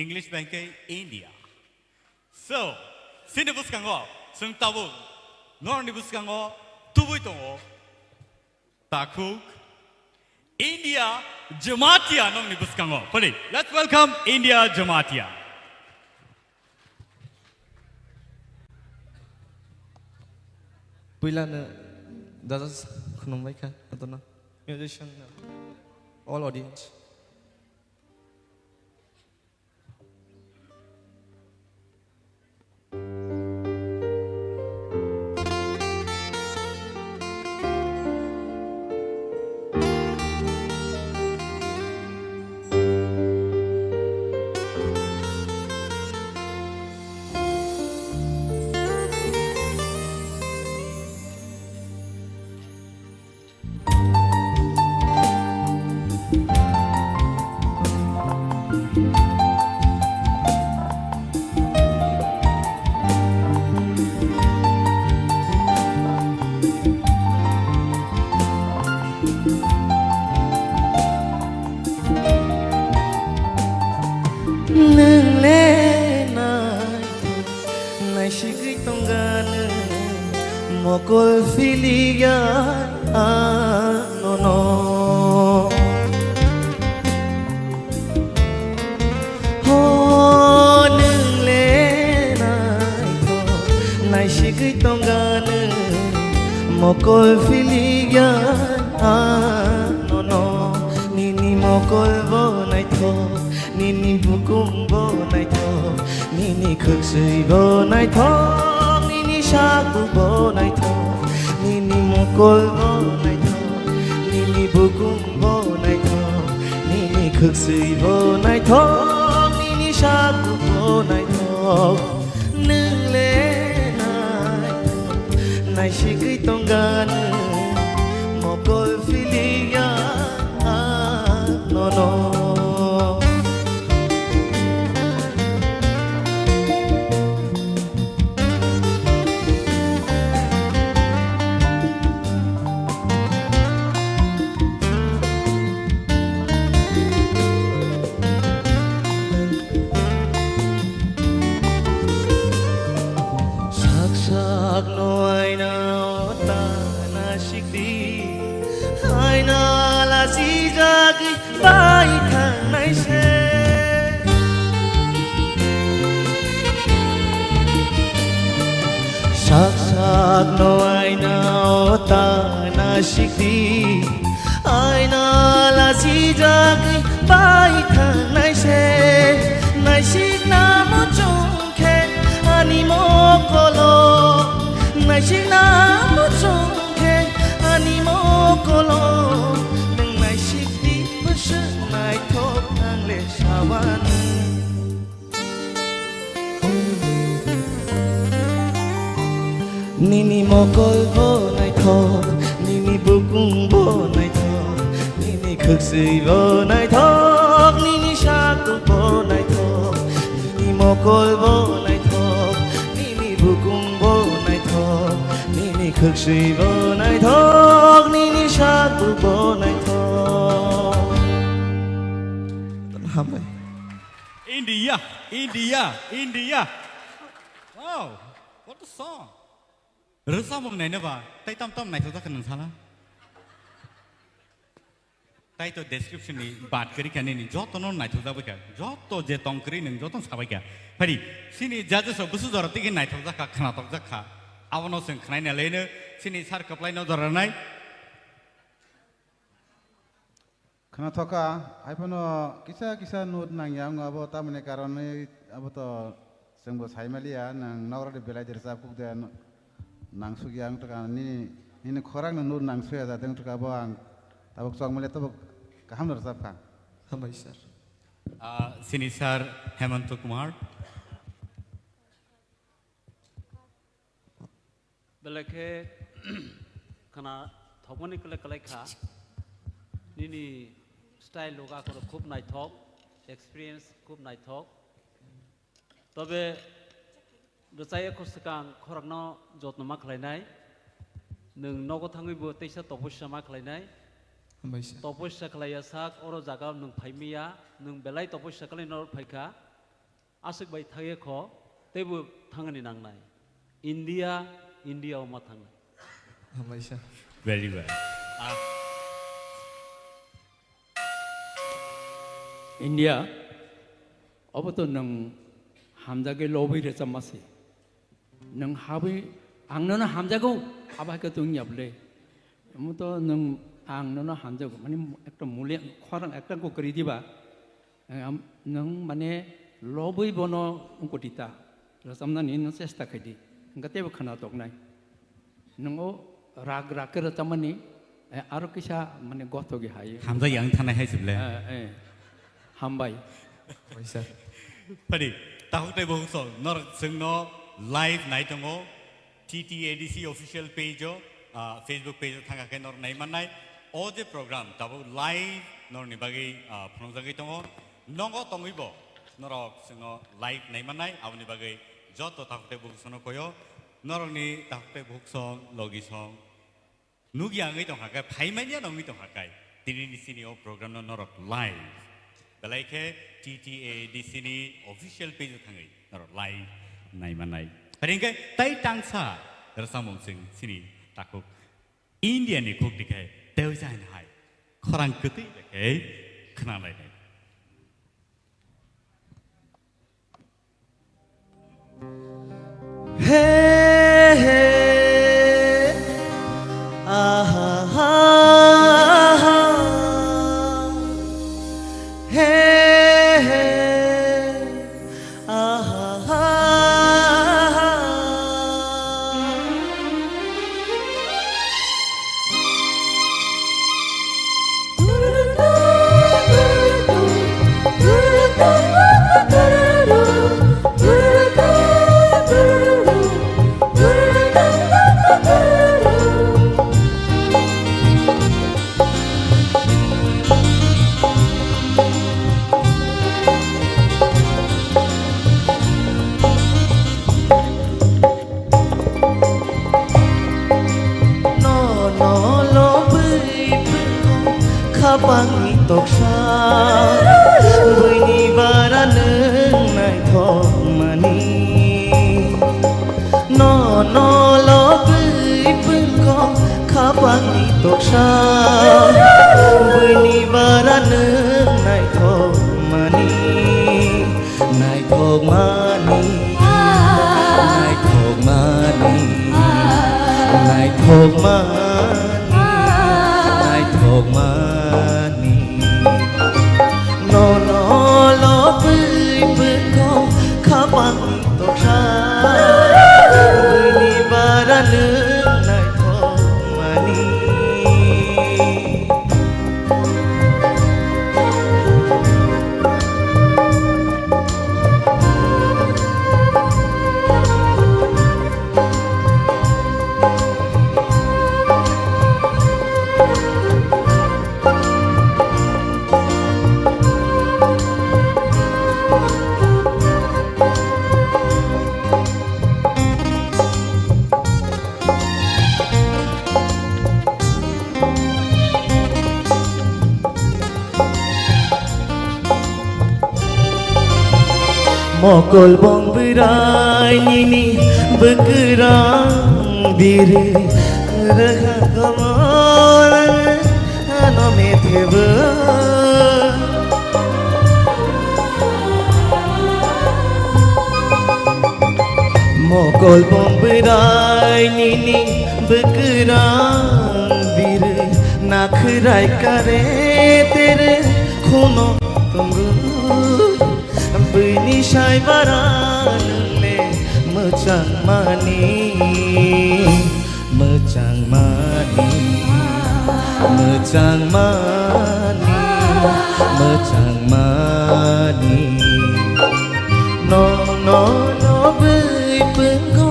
English bangkai India so sini buskango sung tabu nor ni buskango tubui tongo takuk India Jamatia nong ni buskango pari let's welcome India Jamatia Puilana does Khunumbaika, I don't know. Musician, all audience. Mokol filia no no ho nung le nai ko nai shigui tongan mokol filia no no nini mokol bo nai tho nini bukum bo nai tho nini khuksui bo nai tho shaku bo nai tho nini mokol bo nai tho nini bukum bo nai tho nini khuksui bo nai tho nini shaku bo nai tho nung le nai nai shigui tongan mokol filia no no no aina ota na shikti aina la si jag bai thang nai se nai shik na mo chung khe ani mo kolo nai shik na mo chung khe ani mo kolo nang nai shik di mo shi nai thok ang le shawan Nini mokol bo nai tho Nini bukum bo nai tho Nini khuksui bo nai tho Nini shaku bo nai tho Nini mokol bo nai tho Nini bukum bo nai tho Nini khuksui bo nai tho Nini shaku bo nai tho India India India wow what a song Rasa mong nai na ba? Tay tam nai thau ta kan sala. Tay to description ni baat kari kan ni joto non nai thau ta ba ka. Joto je tong kari nang joto sabai ka. Pari sini jaja so busu dor ti nai thau ta ka khana tok ja kha. Awano sing khnai na le ne sini sar kaplai no dor nai. Khana thoka aipano kisa nut nang yang abo ta mane karon abo to sengbo saimalia nang nawra de belai der sa puk de nang sugiang to kan ni khorang na nur nang suya da teng to ka bang tabok song male tabok kaham nar sab ka Hambai sir Sini sir Hemant Kumar belake kana thogoni kale kale kha nini style loga ko khub nai thok experience khub nai thok tobe Dosai ko sekang korangno jotno ma khlainai nung nogo thangui bo teisa topusya ma khlainai topusya khlaiya sak oro jaga nung phaimia nung belai topusya khlai nor phaika आसक बाई थागे खो तेबो थांगनि नांनाय इंडिया अमा थांनाय हामबायसा very well India अब तो नंग हामजागे लबे रोजामासे नंग हाबै आंनो हामजागौ हाबाखौ तो याबले तो नंग आंनो हामजागौ माने एक मुले खरां एक को करी दिबा नंग माने लबै बनो उंकोटिता रोजामनानै नों चेष्टा खायदि गतेबो खोना तकनाय नंगो राग राग रोजामनि आरो किसा माने गथ'गे हायो हामजा yang थानाय हायजोबले हामबाय हामबायसा Padi, tahuk tay bahuk so, nor sengno live night ngo, TTADC official page o, Facebook page o thanga ke nor nai manai, ode program tabu live nor ni bagi pronojagi tongo, nongo tongi bo, nor sengno live nai manai, awni bagi joto tahuk tay bahuk so no koyo, nor ni tahuk tay bahuk so logi so, nugi angai tong hakai, phai mania nongi tong hakai, tini ni sini o program no nor live. Belai TTADC ni official page thangai naro live nai manai haringkai tai tangsa rasamong sing sini takuk India ni kok dikai teu jain hai khorang keti dikai khna lai dai Hey, hey, ah, hey, hey, Kapangi toksa Bini bara neng nai thok mani No no lo bui pun ko Kapangi toksa Bini bara neng nai thok mani Nai thok mani Nai thok mani Nai thok mani Nai thok mani No no lo bui bui ko Kapangi toksa Bini bara neng nai thok mani Mokol bong berai nini bekerang diri Raha kamar ano metheba Mokol bong berai nini bekerang diri Nakhrai kare tere khono tunggu Bini shai baran le mechang mani mechang mani mechang mani mechang mani no no no bui pengko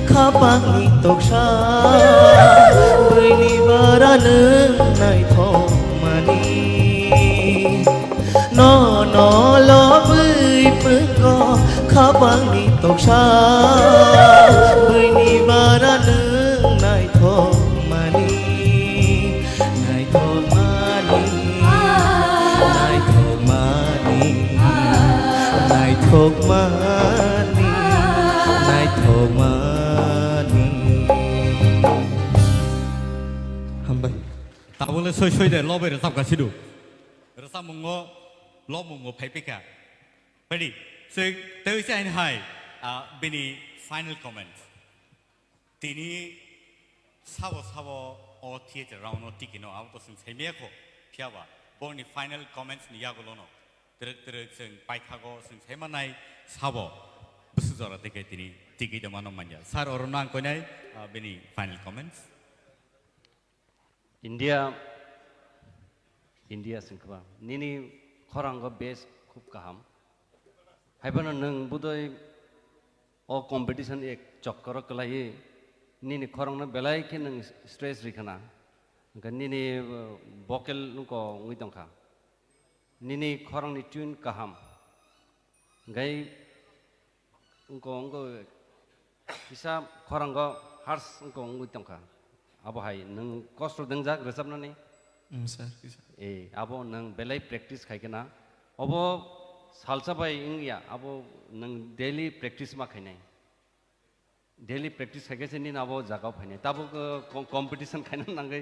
kapangi toksa bini baran nai thok mani no no lo bui pengko kapangi toksa bini bara neng nai thok mani nai thok mani nai thok mani nai thok mani nai thok mani hambai তাবলে সই সই দে লবে রেসাব গাছিদু রেসাব মঙ্গো লব মঙ্গো ফাইপিকা Ready? So there is an high bini final comment. Tini sabo o theater round o tikino out of some semeko piawa. Boni final comments ni yagolono. Director sing paikago sing semanai sabo. Busuzora tiki the mano manja. Sar or non konai bini final comments. India singkaba. Nini korango base kup kaham. Haibana nang budoi o competition ek chakkar kalai nini khorang na belai ke nang stress rikhana gan nini vocal ko ngui tongkha nini khorang ni tune kaham gai ungko isa khorang go hars ungko ngui tongkha abo hai nang cost dengjak resap na ni sir abo nang belai practice khaikena abo salsa bai ingya abo nang daily practice ma khainai daily practice khaike ni abo jagao phainai tabo competition khaina nangai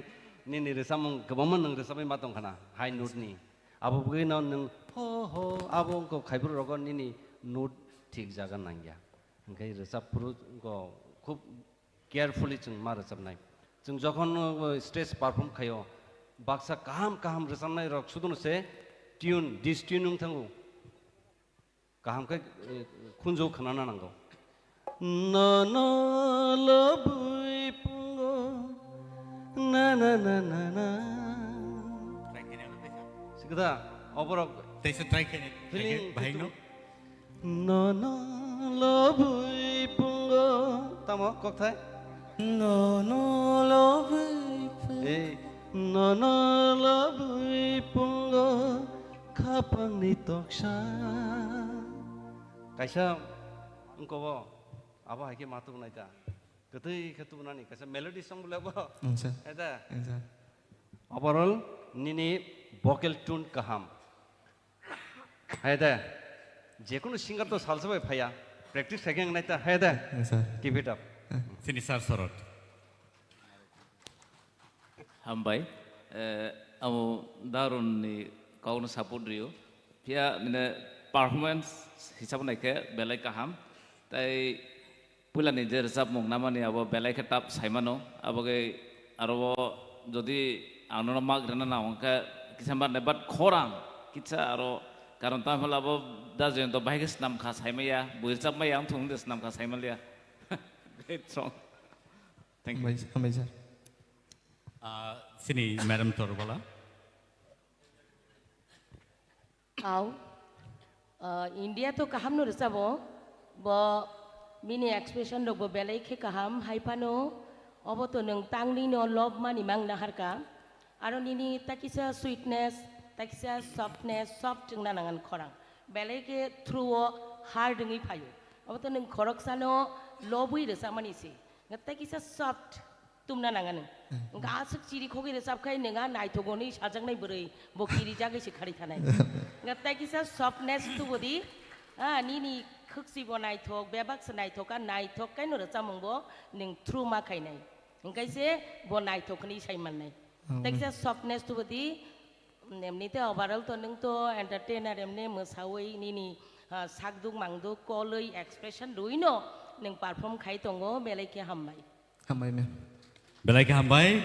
ni resam gabam nang resam ma tong khana high note ni abo bui no nang ho abo ko khaibur rogon ni note thik jaga nangya ngai resap puru ko khub carefully chung ma resap nai chung jokhon stage perform khayo baksa kaham resam nai rok sudun se tune this tune nung thangu kaham kai khunjo khanana nango na na labui pungo na sikada oborok They should try can feeling bahing no. na labui pungo tamo kok thai no love na labui pungo khapang ni toksha kaisa ungko bo abo haike matu naita ketui ketu nani kaisa melody song bole bo sir eta sir overall nini vocal tune kaham haida jekono singer to salsa bai phaya practice haike naita haida sir keep it up Sinisar sorot. Hambai, amo darun ni kau nu support rio. Pia mina performance hisap naik ke belai kaham. Tai pula ni jer sab mong nama ni abo belai ke tap saimano. Abo ke aro jadi anu nama grana na angka kisambar nebat korang kita aro karon tam hal abo dah jen to bahaya senam khas saimaya. Buir sab mai yang thung des senam khas saimalia. Great song. Thank you. hambai sir Sini Madam Torbola. Aw, India to kaham no resabo, bo mini expression dog bo belai ke kaham haipano, obo to neng tangli no love mani mang naharka, aro nini takisa sweetness, takisa softness, soft jeng nanangan korang, belai ke through hard dengi payu, obo to neng korok sano lobui resamani si, ngatakisa soft. Tumna nangan, enggak asik ciri kogi resap kai nengan naik togoni sajang naik beri, bokiri jaga si kari tanai. Enggak tak kisah softness tu bodi, ni keksi bo naik tog, bebak senai tog kan naik tog kai nura samung bo, neng true mak kai nai. Enggak se bo naik tog ni saya man nai. Tak kisah softness tu bodi, nemni te overall to neng to entertainer nemne mesawai ni sakduk mangduk koloi expression duino, neng perform kai tongo belai ke hambai. hambai me Belai ke hambai